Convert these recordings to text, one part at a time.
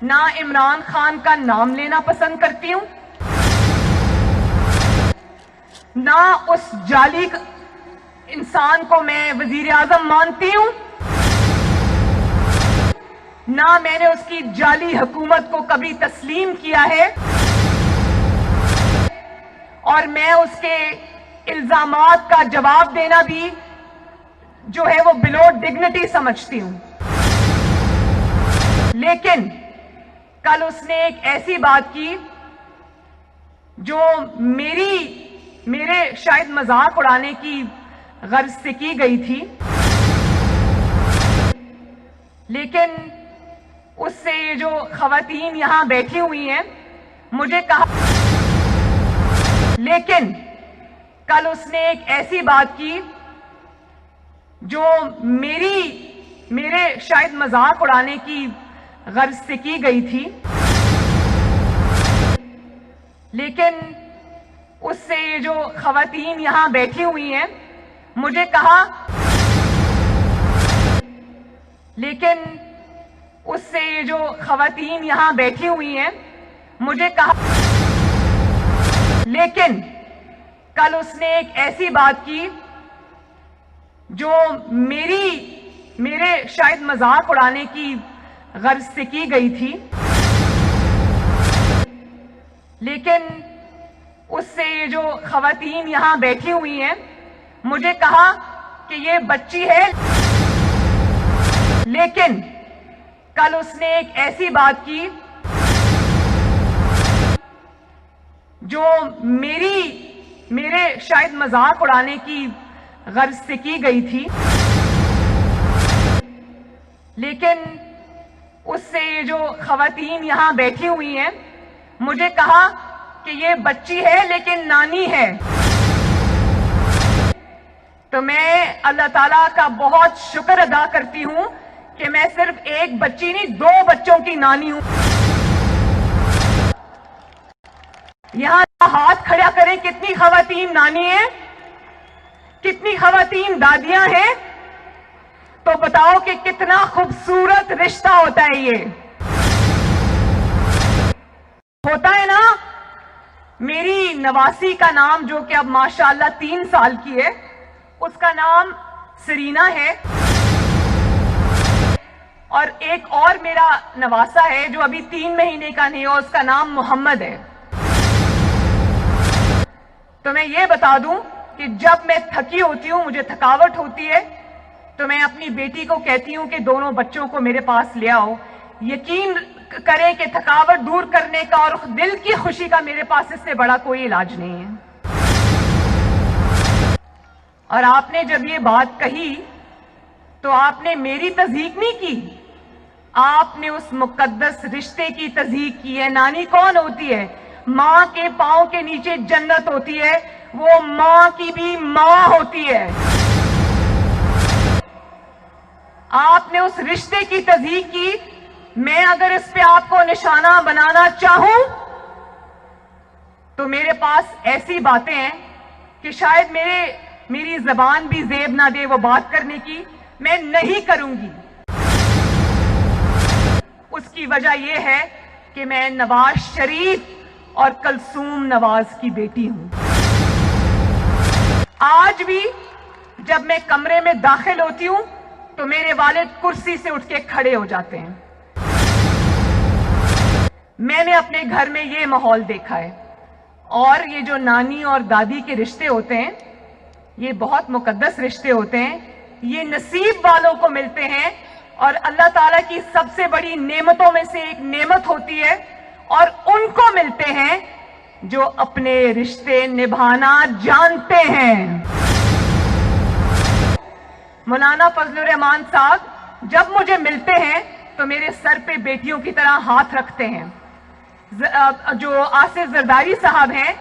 نہ عمران خان کا نام لینا پسند کرتی ہوں، نہ اس جعلی انسان کو میں وزیر اعظم مانتی ہوں، نہ میں نے اس کی جعلی حکومت کو کبھی تسلیم کیا ہے، اور میں اس کے الزامات کا جواب دینا بھی جو ہے وہ بلو ڈگنیٹی سمجھتی ہوں۔ لیکن کل اس نے ایک ایسی بات کی جو میرے شاید مذاق اڑانے کی غرض سے کی گئی تھی، لیکن اس سے یہ جو خواتین یہاں بیٹھی ہوئی ہیں مجھے کہا، لیکن کل اس نے ایک ایسی بات کی جو میرے شاید مذاق اڑانے کی غرض سے کی گئی تھی، لیکن اس سے یہ جو خواتین یہاں بیٹھی ہوئی ہیں مجھے کہا، لیکن اس سے یہ جو خواتین یہاں بیٹھی ہوئی ہیں مجھے کہا، لیکن کل اس نے ایک ایسی بات کی جو میرے شاید مذاق اڑانے کی غرض سے کی گئی تھی، لیکن اس سے یہ جو خواتین یہاں بیٹھی ہوئی ہیں مجھے کہا کہ یہ بچی ہے، لیکن کل اس نے ایک ایسی بات کی جو میرے شاید مذاق اڑانے کی غرض سے کی گئی تھی، لیکن اس سے یہ جو خواتین یہاں بیٹھی ہوئی ہیں مجھے کہا کہ یہ بچی ہے لیکن نانی ہے۔ تو میں اللہ تعالیٰ کا بہت شکر ادا کرتی ہوں کہ میں صرف ایک بچی نہیں 2 بچوں کی نانی ہوں۔ یہاں ہاتھ کھڑا کریں کتنی خواتین نانی ہیں، کتنی خواتین دادیاں ہیں، تو بتاؤ کہ کتنا خوبصورت رشتہ ہوتا ہے یہ ہوتا ہے نا۔ میری نواسی کا نام جو کہ اب ماشاءاللہ 3 سال کی ہے، اس کا نام سرینا ہے، اور ایک اور میرا نواسا ہے جو ابھی 3 مہینے کا نہیں ہے، اس کا نام محمد ہے۔ تو میں یہ بتا دوں کہ جب میں تھکی ہوتی ہوں، مجھے تھکاوٹ ہوتی ہے، تو میں اپنی بیٹی کو کہتی ہوں کہ دونوں بچوں کو میرے پاس لے آؤ۔ یقین کریں کہ تھکاوٹ دور کرنے کا اور دل کی خوشی کا میرے پاس اس سے بڑا کوئی علاج نہیں ہے۔ اور آپ نے جب یہ بات کہی تو آپ نے میری تصدیق نہیں کی، آپ نے اس مقدس رشتے کی تصدیق کی ہے۔ نانی کون ہوتی ہے؟ ماں کے پاؤں کے نیچے جنت ہوتی ہے، وہ ماں کی بھی ماں ہوتی ہے۔ آپ نے اس رشتے کی تصدیق کی۔ میں اگر اس پہ آپ کو نشانہ بنانا چاہوں تو میرے پاس ایسی باتیں ہیں کہ شاید میری زبان بھی زیب نہ دے وہ بات کرنے کی، میں نہیں کروں گی۔ اس کی وجہ یہ ہے کہ میں نواز شریف اور کلثوم نواز کی بیٹی ہوں۔ آج بھی جب میں کمرے میں داخل ہوتی ہوں تو میرے والد کرسی سے اٹھ کے کھڑے ہو جاتے ہیں۔ میں نے اپنے گھر میں یہ ماحول دیکھا ہے، اور یہ جو نانی اور دادی کے رشتے ہوتے ہیں یہ بہت مقدس رشتے ہوتے ہیں، یہ نصیب والوں کو ملتے ہیں، اور اللہ تعالیٰ کی سب سے بڑی نعمتوں میں سے ایک نعمت ہوتی ہے، اور ان کو ملتے ہیں جو اپنے رشتے نبھانا جانتے ہیں۔ مولانا فضل الرحمان صاحب جب مجھے ملتے ہیں تو میرے سر پہ بیٹیوں کی طرح ہاتھ رکھتے ہیں۔ جو آصف زرداری صاحب ہیں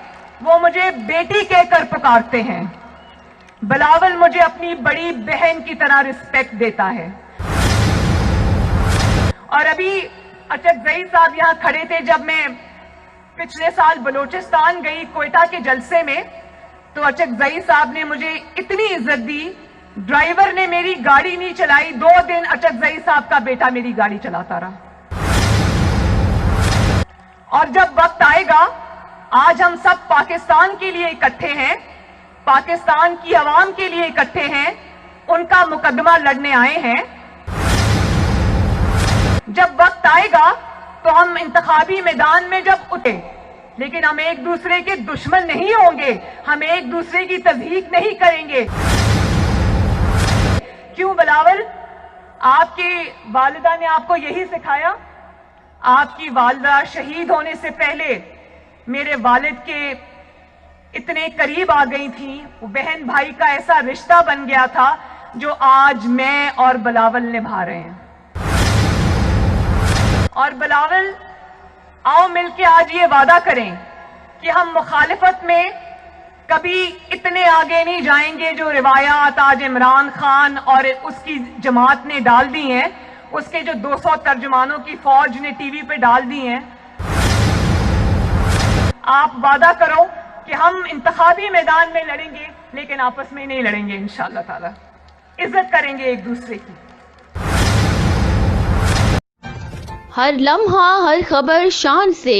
وہ مجھے بیٹی کہہ کر پکارتے ہیں۔ بلاول مجھے اپنی بڑی بہن کی طرح رسپیکٹ دیتا ہے۔ اور ابھی اچک زئی صاحب یہاں کھڑے تھے جب میں پچھلے سال بلوچستان گئی کوئٹہ کے جلسے میں، تو اچک زئی صاحب نے مجھے اتنی عزت دی، ڈرائیور نے میری گاڑی نہیں چلائی، 2 دن اچک زئی صاحب کا بیٹا میری گاڑی چلاتا رہا۔ اور جب وقت آئے گا, آج ہم سب پاکستان کے لیے اکٹھے ہیں, پاکستان کی عوام کے لیے اکٹھے ہیں, ان کا مقدمہ لڑنے آئے ہیں. جب وقت آئے گا تو ہم انتخابی میدان میں جب اٹھے, لیکن ہم ایک دوسرے کے دشمن نہیں ہوں گے, ہم ایک دوسرے کی تضحیک نہیں کریں گے. کیوں بلاول؟ آپ کی والدہ نے آپ کو یہی سکھایا. آپ کی والدہ شہید ہونے سے پہلے میرے والد کے اتنے قریب آ گئی تھیں, وہ بہن بھائی کا ایسا رشتہ بن گیا تھا جو آج میں اور بلاول نبھا رہے ہیں. اور بلاول, آؤ مل کے آج یہ وعدہ کریں کہ ہم مخالفت میں کبھی اتنے آگے نہیں جائیں گے جو روایات آج عمران خان اور اس کی جماعت نے ڈال دی ہیں, اس کے جو 200 ترجمانوں کی فوج نے ٹی وی پہ ڈال دی ہیں. آپ وعدہ کرو کہ ہم انتخابی میدان میں لڑیں گے, لیکن آپس میں نہیں لڑیں گے انشاءاللہ تعالی. عزت کریں گے ایک دوسرے کی. ہر لمحہ ہر خبر شان سے